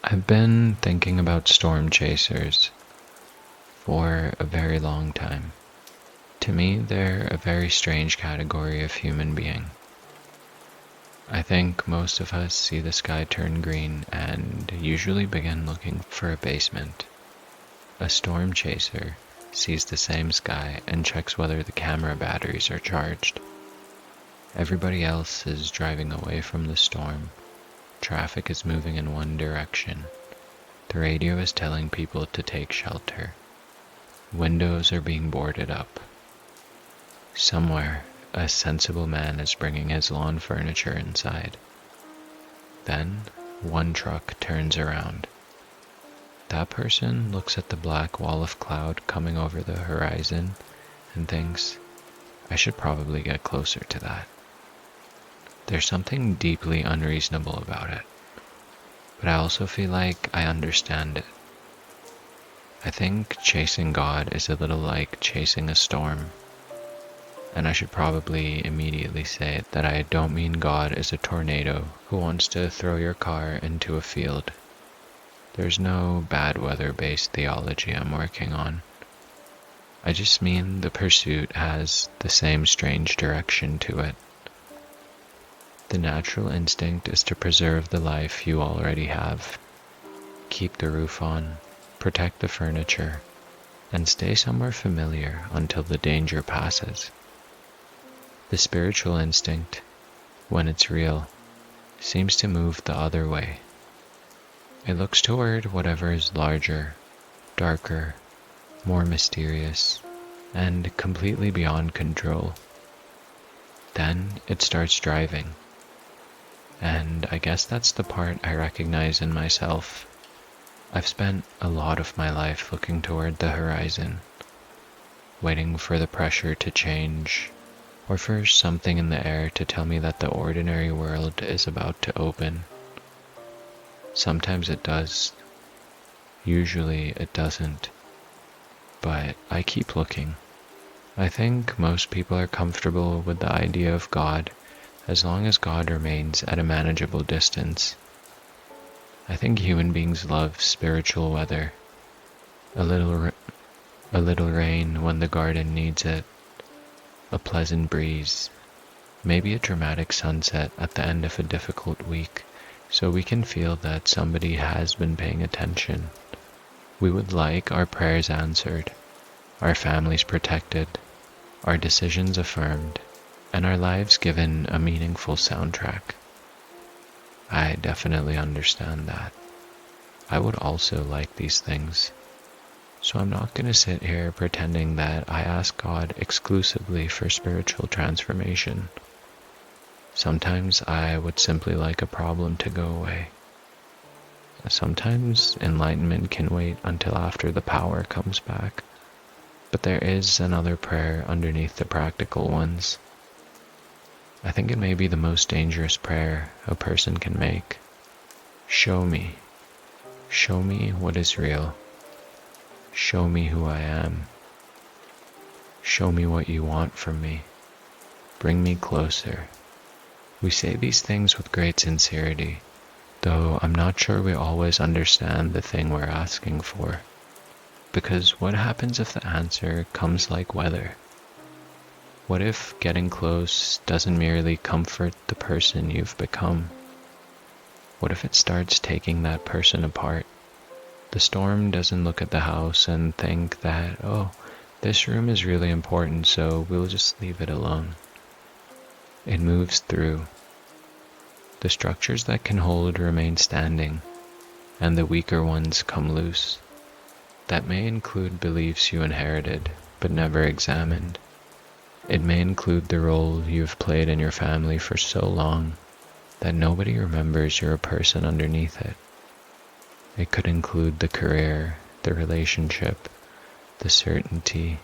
I've been thinking about storm chasers for a very long time. To me, they're a very strange category of human being. I think most of us see the sky turn green and usually begin looking for a basement. A storm chaser sees the same sky and checks whether the camera batteries are charged. Everybody else is driving away from the storm. Traffic is moving in one direction. The radio is telling people to take shelter. Windows are being boarded up. Somewhere, a sensible man is bringing his lawn furniture inside. Then, one truck turns around. That person looks at the black wall of cloud coming over the horizon and thinks, I should probably get closer to that. There's something deeply unreasonable about it, but I also feel like I understand it. I think chasing God is a little like chasing a storm. And I should probably immediately say that I don't mean God is a tornado who wants to throw your car into a field. There's no bad weather-based theology I'm working on. I just mean the pursuit has the same strange direction to it. The natural instinct is to preserve the life you already have. Keep the roof on, protect the furniture, and stay somewhere familiar until the danger passes. The spiritual instinct, when it's real, seems to move the other way. It looks toward whatever is larger, darker, more mysterious, and completely beyond control. Then it starts driving. And I guess that's the part I recognize in myself. I've spent a lot of my life looking toward the horizon, waiting for the pressure to change, or for something in the air to tell me that the ordinary world is about to open. Sometimes it does. Usually it doesn't. But I keep looking. I think most people are comfortable with the idea of God as long as God remains at a manageable distance. I think human beings love spiritual weather. A little rain when the garden needs it. A pleasant breeze, maybe a dramatic sunset at the end of a difficult week, so we can feel that somebody has been paying attention. We would like our prayers answered, our families protected, our decisions affirmed, and our lives given a meaningful soundtrack. I definitely understand that. I would also like these things. So I'm not going to sit here pretending that I ask God exclusively for spiritual transformation. Sometimes I would simply like a problem to go away. Sometimes enlightenment can wait until after the power comes back. But there is another prayer underneath the practical ones. I think it may be the most dangerous prayer a person can make. Show me. Show me what is real. Show me who I am. Show me what you want from me. Bring me closer. We say these things with great sincerity, though I'm not sure we always understand the thing we're asking for. Because what happens if the answer comes like weather? What if getting close doesn't merely comfort the person you've become? What if it starts taking that person apart? The storm doesn't look at the house and think that, oh, this room is really important, so we'll just leave it alone. It moves through. The structures that can hold remain standing, and the weaker ones come loose. That may include beliefs you inherited, but never examined. It may include the role you've played in your family for so long that nobody remembers you're a person underneath it. It could include the career, the relationship, the certainty,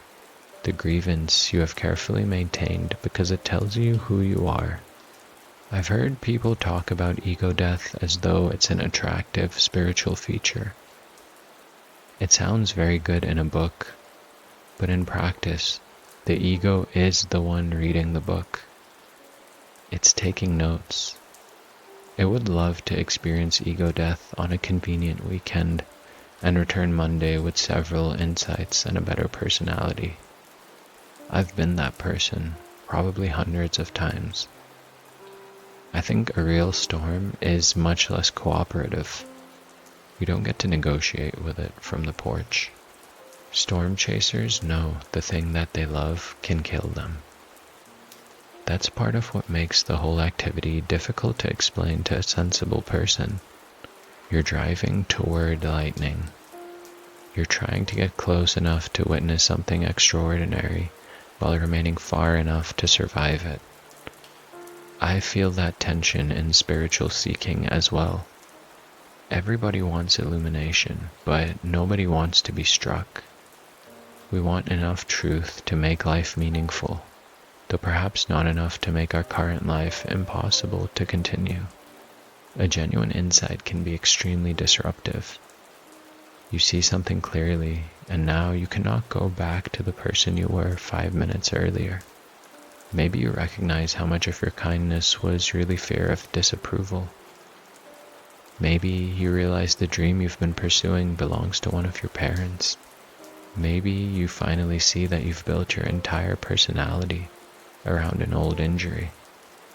the grievance you have carefully maintained because it tells you who you are. I've heard people talk about ego death as though it's an attractive spiritual feature. It sounds very good in a book, but in practice, the ego is the one reading the book. It's taking notes. It would love to experience ego death on a convenient weekend and return Monday with several insights and a better personality. I've been that person, probably hundreds of times. I think a real storm is much less cooperative. We don't get to negotiate with it from the porch. Storm chasers know the thing that they love can kill them. That's part of what makes the whole activity difficult to explain to a sensible person. You're driving toward lightning. You're trying to get close enough to witness something extraordinary while remaining far enough to survive it. I feel that tension in spiritual seeking as well. Everybody wants illumination, but nobody wants to be struck. We want enough truth to make life meaningful, though perhaps not enough to make our current life impossible to continue. A genuine insight can be extremely disruptive. You see something clearly, and now you cannot go back to the person you were 5 minutes earlier. Maybe you recognize how much of your kindness was really fear of disapproval. Maybe you realize the dream you've been pursuing belongs to one of your parents. Maybe you finally see that you've built your entire personality around an old injury.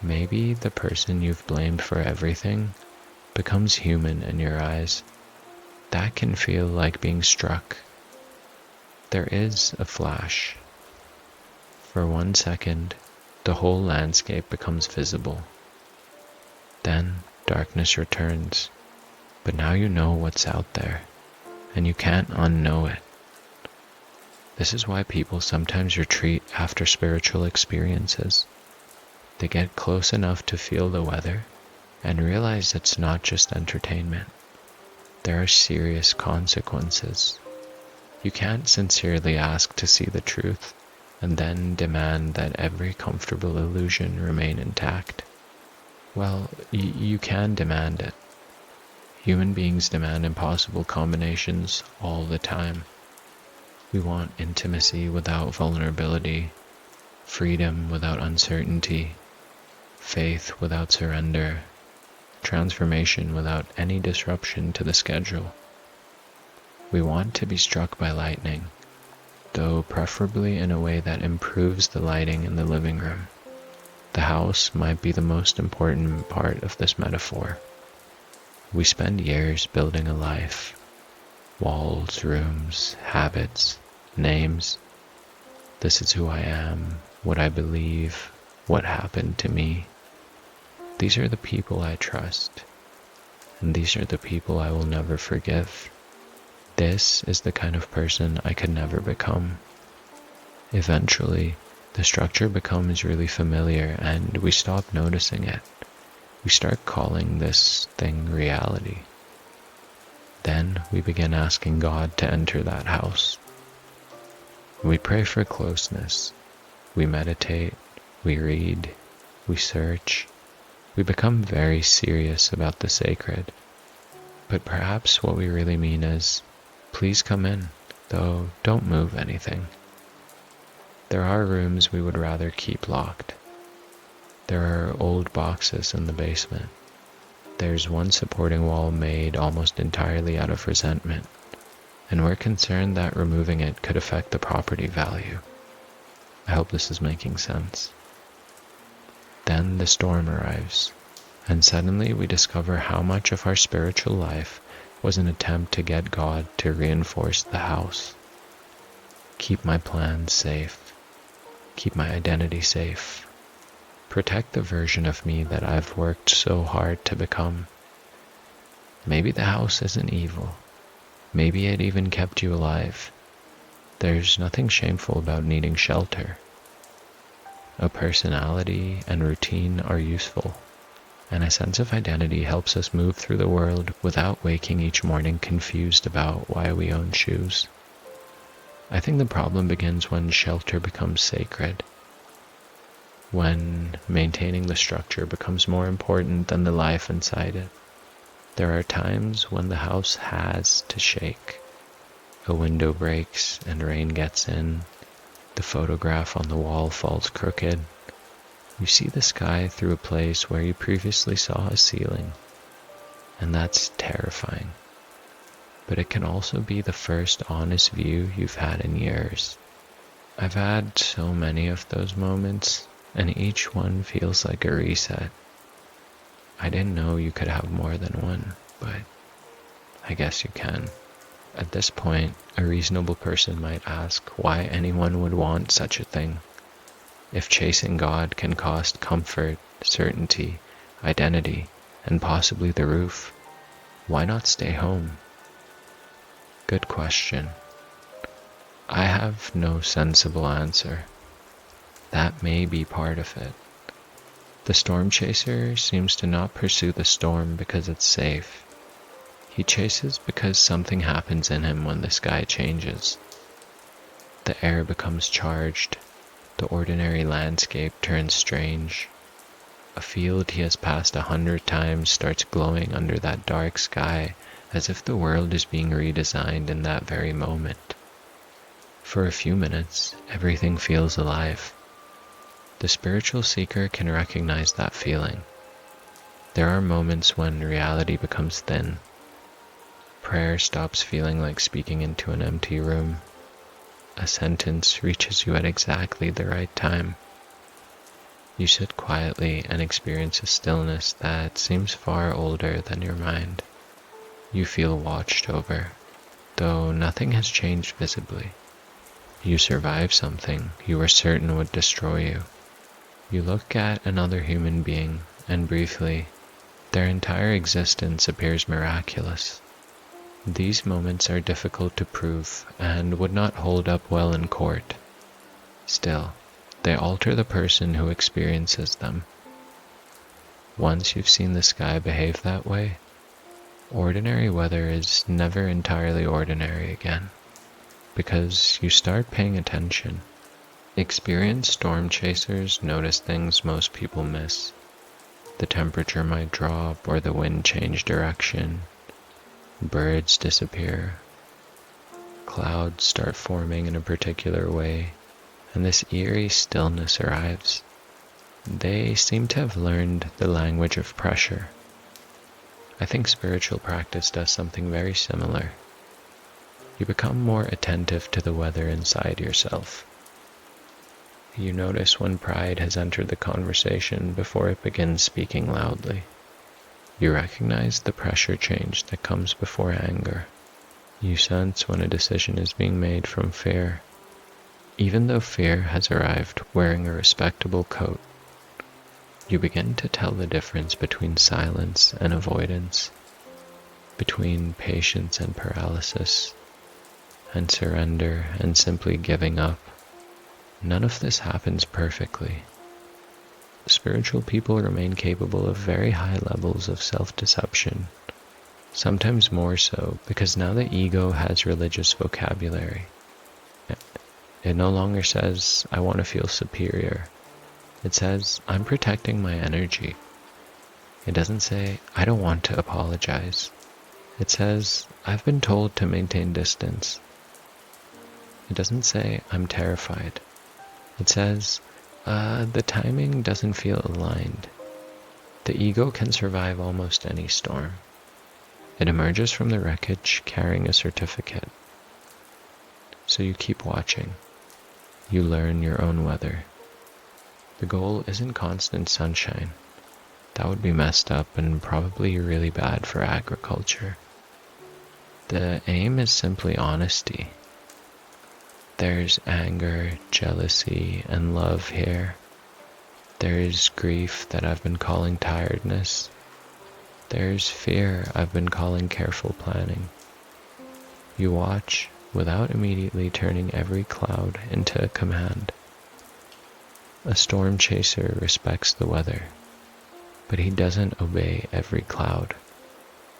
Maybe the person you've blamed for everything becomes human in your eyes. That can feel like being struck. There is a flash. For 1 second, the whole landscape becomes visible. Then darkness returns, but now you know what's out there, and you can't unknow it. This is why people sometimes retreat after spiritual experiences. They get close enough to feel the weather and realize it's not just entertainment. There are serious consequences. You can't sincerely ask to see the truth and then demand that every comfortable illusion remain intact. Well, you can demand it. Human beings demand impossible combinations all the time. We want intimacy without vulnerability, freedom without uncertainty, faith without surrender, transformation without any disruption to the schedule. We want to be struck by lightning, though preferably in a way that improves the lighting in the living room. The house might be the most important part of this metaphor. We spend years building a life. Walls, rooms, habits, names. This is who I am, what I believe, what happened to me. These are the people I trust, and these are the people I will never forgive. This is the kind of person I could never become. Eventually, the structure becomes really familiar and we stop noticing it. We start calling this thing reality. Then we begin asking God to enter that house. We pray for closeness. We meditate, we read, we search. We become very serious about the sacred. But perhaps what we really mean is, please come in, though don't move anything. There are rooms we would rather keep locked. There are old boxes in the basement. There's one supporting wall made almost entirely out of resentment, and we're concerned that removing it could affect the property value. I hope this is making sense. Then the storm arrives, and suddenly we discover how much of our spiritual life was an attempt to get God to reinforce the house. Keep my plans safe. Keep my identity safe. Protect the version of me that I've worked so hard to become. Maybe the house isn't evil. Maybe it even kept you alive. There's nothing shameful about needing shelter. A personality and routine are useful, and a sense of identity helps us move through the world without waking each morning confused about why we own shoes. I think the problem begins when shelter becomes sacred, when maintaining the structure becomes more important than the life inside it. There are times when the house has to shake. A window breaks and rain gets in. The photograph on the wall falls crooked. You see the sky through a place where you previously saw a ceiling, and that's terrifying. But it can also be the first honest view you've had in years. I've had so many of those moments, and each one feels like a reset. I didn't know you could have more than one, but I guess you can. At this point, a reasonable person might ask why anyone would want such a thing. If chasing God can cost comfort, certainty, identity, and possibly the roof, why not stay home? Good question. I have no sensible answer. That may be part of it. The storm chaser seems to not pursue the storm because it's safe. He chases because something happens in him when the sky changes. The air becomes charged. The ordinary landscape turns strange. A field he has passed 100 times starts glowing under that dark sky, as if the world is being redesigned in that very moment. For a few minutes, everything feels alive. The spiritual seeker can recognize that feeling. There are moments when reality becomes thin. Prayer stops feeling like speaking into an empty room. A sentence reaches you at exactly the right time. You sit quietly and experience a stillness that seems far older than your mind. You feel watched over, though nothing has changed visibly. You survive something you were certain would destroy you. You look at another human being, and briefly, their entire existence appears miraculous. These moments are difficult to prove and would not hold up well in court. Still, they alter the person who experiences them. Once you've seen the sky behave that way, ordinary weather is never entirely ordinary again, because you start paying attention. Experienced storm chasers notice things most people miss. The temperature might drop or the wind change direction. Birds disappear. Clouds start forming in a particular way, and this eerie stillness arrives. They seem to have learned the language of pressure. I think spiritual practice does something very similar. You become more attentive to the weather inside yourself. You notice when pride has entered the conversation before it begins speaking loudly. You recognize the pressure change that comes before anger. You sense when a decision is being made from fear, even though fear has arrived wearing a respectable coat. You begin to tell the difference between silence and avoidance, between patience and paralysis, and surrender and simply giving up. None of this happens perfectly. Spiritual people remain capable of very high levels of self-deception, sometimes more so because now the ego has religious vocabulary. It no longer says, I want to feel superior. It says, I'm protecting my energy. It doesn't say, I don't want to apologize. It says, I've been told to maintain distance. It doesn't say, I'm terrified. It says, the timing doesn't feel aligned. The ego can survive almost any storm. It emerges from the wreckage carrying a certificate. So you keep watching. You learn your own weather. The goal isn't constant sunshine. That would be messed up and probably really bad for agriculture. The aim is simply honesty. There's anger, jealousy, and love here. There's grief that I've been calling tiredness. There's fear I've been calling careful planning. You watch without immediately turning every cloud into a command. A storm chaser respects the weather, but he doesn't obey every cloud.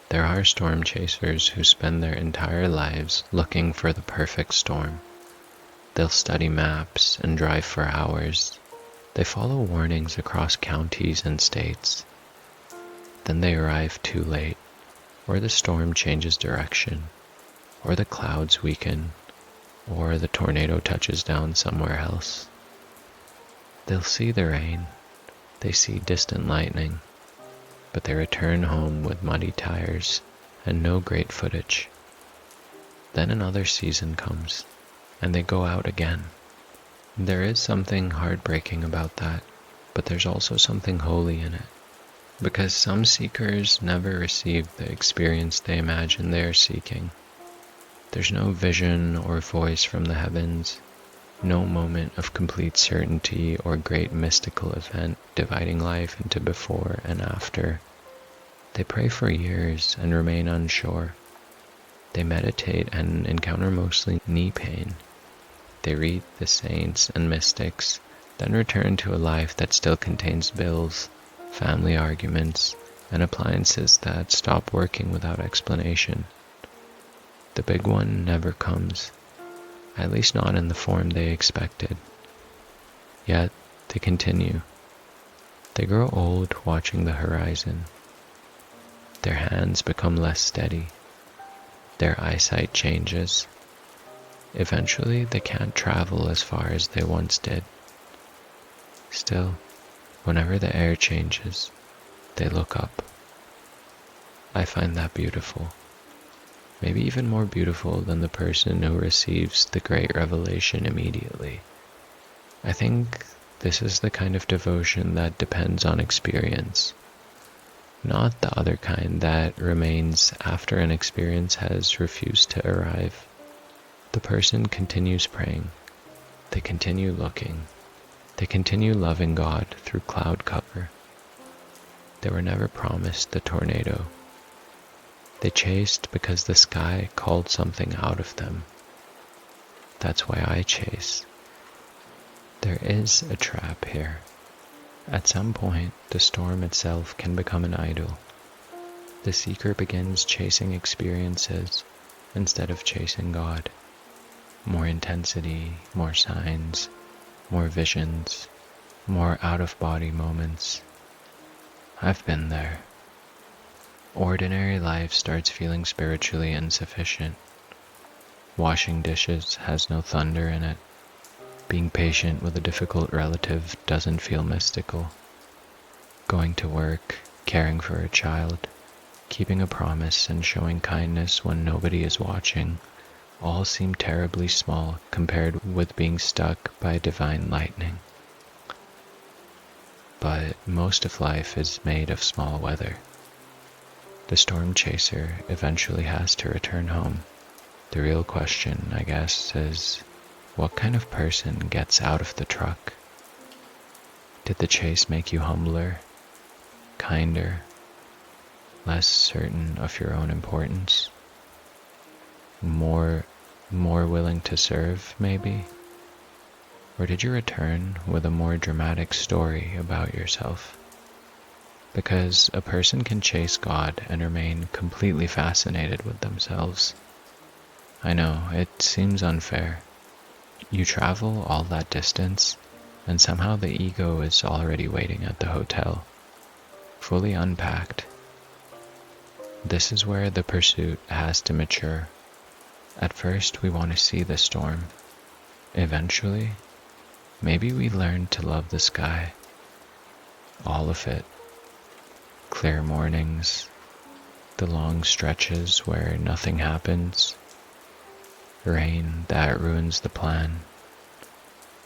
There are storm chasers who spend their entire lives looking for the perfect storm. They'll study maps and drive for hours. They follow warnings across counties and states. Then they arrive too late, or the storm changes direction, or the clouds weaken, or the tornado touches down somewhere else. They'll see the rain, They see distant lightning, but they return home with muddy tires and no great footage. Then another season comes, and they go out again. There is something heartbreaking about that, but there's also something holy in it, because some seekers never receive the experience they imagine they are seeking. There's no vision or voice from the heavens, no moment of complete certainty or great mystical event dividing life into before and after. They pray for years and remain unsure. They meditate and encounter mostly knee pain. They read the saints and mystics, then return to a life that still contains bills, family arguments, and appliances that stop working without explanation. The big one never comes, at least not in the form they expected. Yet, they continue. They grow old watching the horizon. Their hands become less steady. Their eyesight changes. Eventually, they can't travel as far as they once did. Still, whenever the air changes, they look up. I find that beautiful. Maybe even more beautiful than the person who receives the great revelation immediately. I think this is the kind of devotion that depends on experience, not the other kind that remains after an experience has refused to arrive. The person continues praying. They continue looking. They continue loving God through cloud cover. They were never promised the tornado. They chased because the sky called something out of them. That's why I chase. There is a trap here. At some point, the storm itself can become an idol. The seeker begins chasing experiences instead of chasing God. More intensity, more signs, more visions, more out-of-body moments. I've been there. Ordinary life starts feeling spiritually insufficient. Washing dishes has no thunder in it. Being patient with a difficult relative doesn't feel mystical. Going to work, caring for a child, keeping a promise and showing kindness when nobody is watching all seem terribly small compared with being struck by divine lightning. But most of life is made of small weather. The storm chaser eventually has to return home. The real question, I guess, is what kind of person gets out of the truck? Did the chase make you humbler, kinder, less certain of your own importance? More willing to serve, maybe? Or did you return with a more dramatic story about yourself? Because a person can chase God and remain completely fascinated with themselves. I know, it seems unfair. You travel all that distance, and somehow the ego is already waiting at the hotel, fully unpacked. This is where the pursuit has to mature. At first, we want to see the storm. Eventually, maybe we learn to love the sky. All of it. Clear mornings, the long stretches where nothing happens, rain that ruins the plan,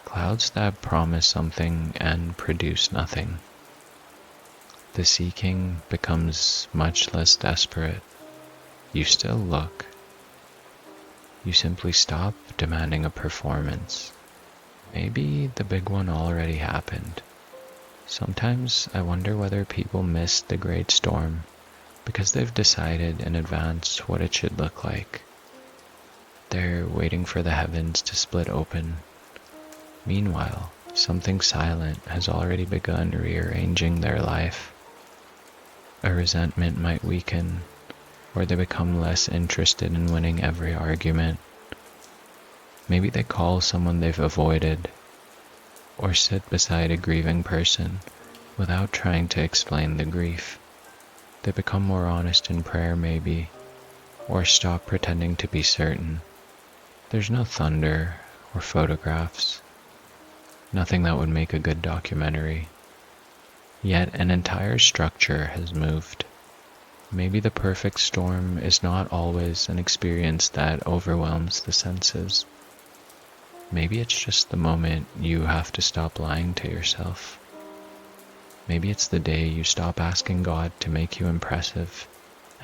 clouds that promise something and produce nothing. The seeking becomes much less desperate. You still look. You simply stop demanding a performance. Maybe the big one already happened. Sometimes I wonder whether people miss the great storm because they've decided in advance what it should look like. They're waiting for the heavens to split open. Meanwhile, something silent has already begun rearranging their life. A resentment might weaken, or they become less interested in winning every argument. Maybe they call someone they've avoided, or sit beside a grieving person without trying to explain the grief. They become more honest in prayer maybe, or stop pretending to be certain. There's no thunder or photographs, nothing that would make a good documentary. Yet an entire structure has moved. Maybe the perfect storm is not always an experience that overwhelms the senses. Maybe it's just the moment you have to stop lying to yourself. Maybe it's the day you stop asking God to make you impressive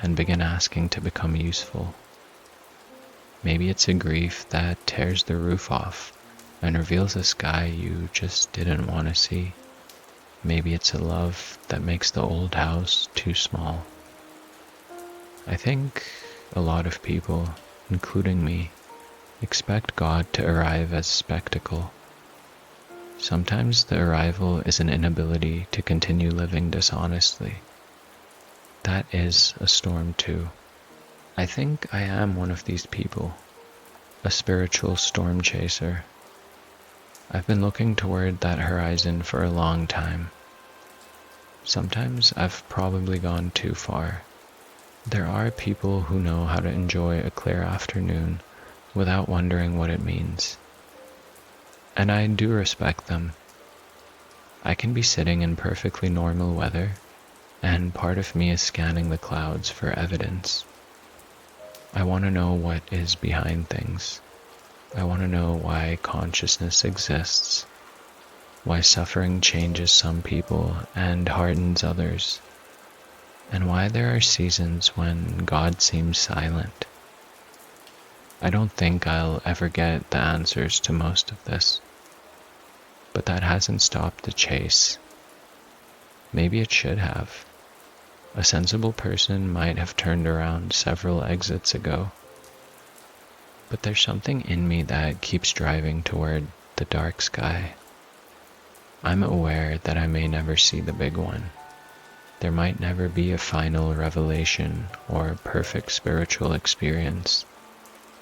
and begin asking to become useful. Maybe it's a grief that tears the roof off and reveals a sky you just didn't want to see. Maybe it's a love that makes the old house too small. I think a lot of people, including me, expect God to arrive as spectacle. Sometimes the arrival is an inability to continue living dishonestly. That is a storm too. I think I am one of these people, a spiritual storm chaser. I've been looking toward that horizon for a long time. Sometimes I've probably gone too far. There are people who know how to enjoy a clear afternoon without wondering what it means. And I do respect them. I can be sitting in perfectly normal weather, and part of me is scanning the clouds for evidence. I want to know what is behind things. I want to know why consciousness exists, why suffering changes some people and hardens others, and why there are seasons when God seems silent. I don't think I'll ever get the answers to most of this, but that hasn't stopped the chase. Maybe it should have. A sensible person might have turned around several exits ago. But there's something in me that keeps driving toward the dark sky. I'm aware that I may never see the big one. There might never be a final revelation or perfect spiritual experience.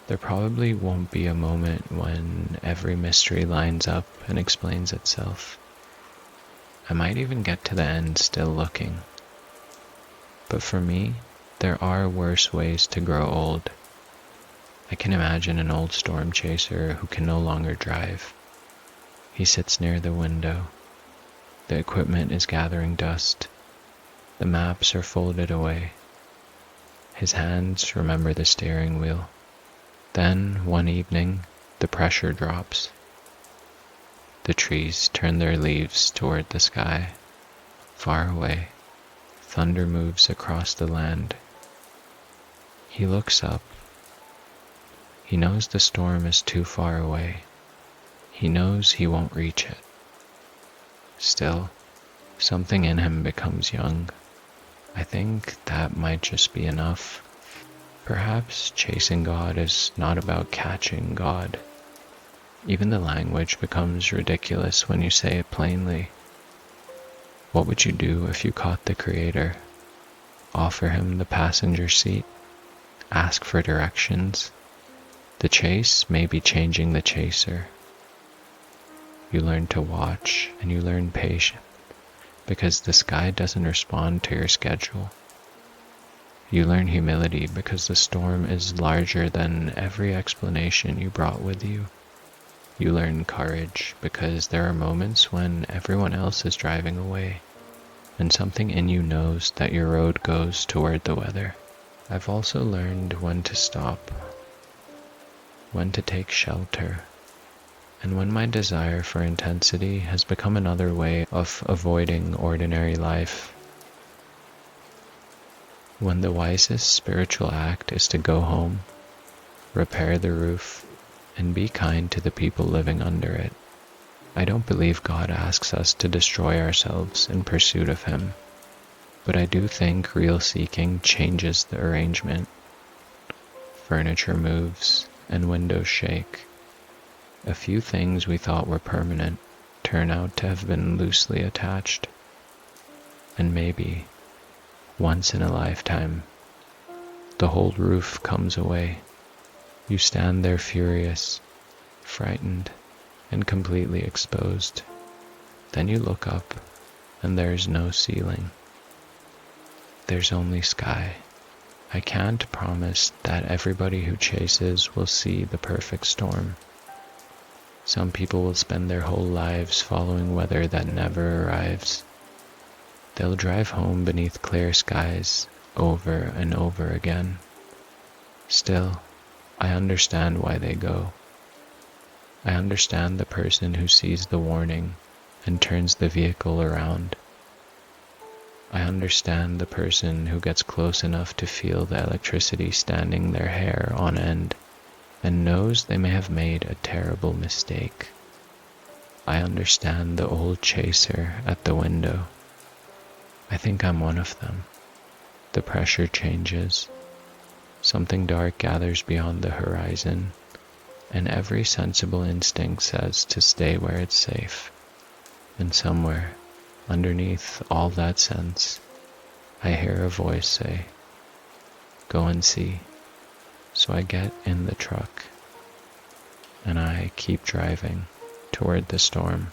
There probably won't be a moment when every mystery lines up and explains itself. I might even get to the end still looking. But for me, there are worse ways to grow old. I can imagine an old storm chaser who can no longer drive. He sits near the window. The equipment is gathering dust. The maps are folded away. His hands remember the steering wheel. Then, one evening, the pressure drops. The trees turn their leaves toward the sky. Far away, thunder moves across the land. He looks up. He knows the storm is too far away. He knows he won't reach it. Still, something in him becomes young. I think that might just be enough. Perhaps chasing God is not about catching God. Even the language becomes ridiculous when you say it plainly. What would you do if you caught the Creator? Offer him the passenger seat? Ask for directions? The chase may be changing the chaser. You learn to watch and you learn patience because the sky doesn't respond to your schedule. You learn humility because the storm is larger than every explanation you brought with you. You learn courage because there are moments when everyone else is driving away, and something in you knows that your road goes toward the weather. I've also learned when to stop, when to take shelter, and when my desire for intensity has become another way of avoiding ordinary life. When the wisest spiritual act is to go home, repair the roof, and be kind to the people living under it. I don't believe God asks us to destroy ourselves in pursuit of Him, but I do think real seeking changes the arrangement. Furniture moves and windows shake. A few things we thought were permanent turn out to have been loosely attached. And maybe, once in a lifetime, the whole roof comes away. You stand there furious, frightened, and completely exposed. Then you look up, and there's no ceiling. There's only sky. I can't promise that everybody who chases will see the perfect storm. Some people will spend their whole lives following weather that never arrives. They'll drive home beneath clear skies over and over again. Still, I understand why they go. I understand the person who sees the warning and turns the vehicle around. I understand the person who gets close enough to feel the electricity standing their hair on end and knows they may have made a terrible mistake. I understand the old chaser at the window. I think I'm one of them. The pressure changes. Something dark gathers beyond the horizon, and every sensible instinct says to stay where it's safe. And somewhere, underneath all that sense, I hear a voice say, "Go and see." So I get in the truck, and I keep driving toward the storm.